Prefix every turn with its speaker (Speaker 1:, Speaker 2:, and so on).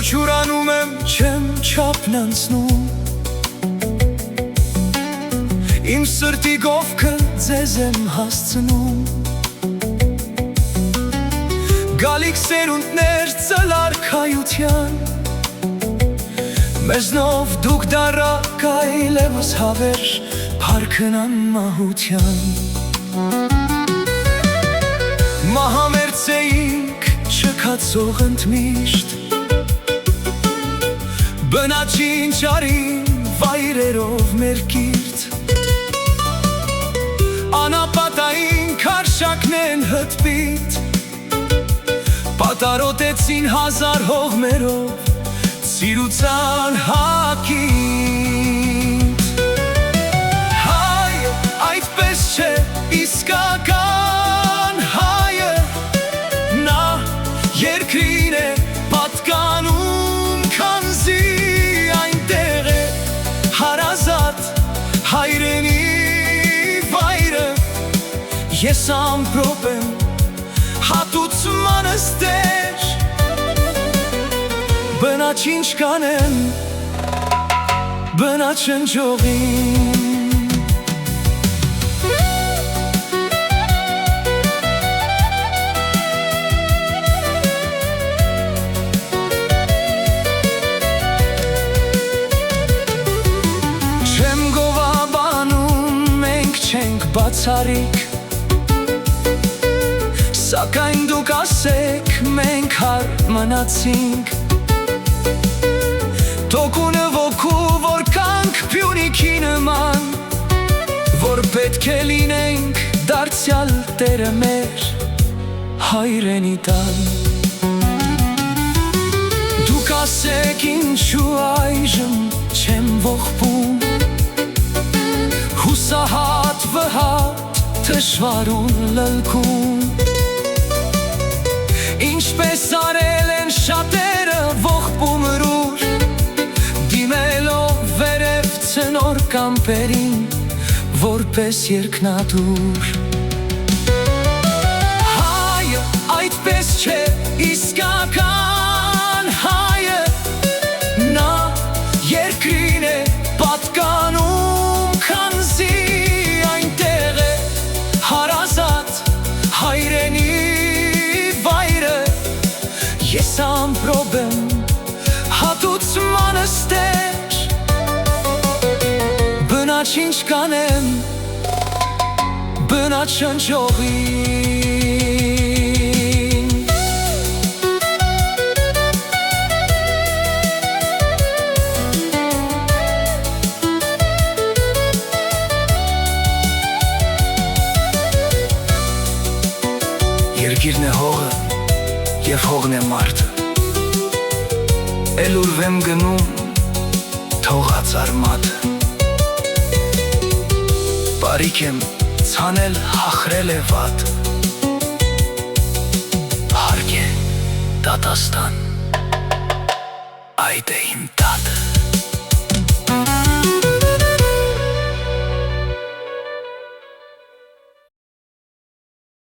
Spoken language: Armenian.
Speaker 1: Ոչ ուրանում եմ, չեմ չափն անցնում, իմ սրտի գովքը ձեզ եմ հասցնում, գալիք սերունդներ ծլարքայության, մեզնով դուք դարակ այլևս հավերժ փառքն անմահության, մահամերձ էինք չքացող ընդմիշտ, բնաչին ճարին վայրերով մեր կիրթ, անապատային քարշակնեն հտպիտ, պատարոտեցին հազար հողմերով ծիրուցան հակիտ, հայը այդպես չէ իսկական հայը, նա երկրին է պատկանում քանզի հայրենի վայրը, ես ամպրոպ եմ հատուցմանս դեր, բնաչին չկանեմ, բնաչնջողին, բացարիք, սակայն դուք ասեք մենք հարմնացինք, թոքունը ոգու որ կանք Փյունիկի նման, որ պետք է լինենք դարձյալ տերը մեր հայրենի տան, դուք ասեք ինչու այժմ չեմ ողբում, հուսահատ վհատ թշվարուն լլքում, ինչպես արել են շատերը ողբում ռուր, դիմելով վերև ցնոր կամպերին, որպես երկնատուր, հայը այդպես չէ իսկական հայը, նա երկրին է պատկանում քանզի այնտեղ է հարազատ հայրենի վայրը, ես ամպրոպ եմ հատուցմանս դեր, բնաչին չկանեմ, բնաչնջողին, երկիրն է հողը և հողն է մարդը, էլ ուրվեմ գնում թողած արմատը, բարիք եմ ցանել հախրել է վատ, հարկ է դատաստան, այդ է իմ տատը։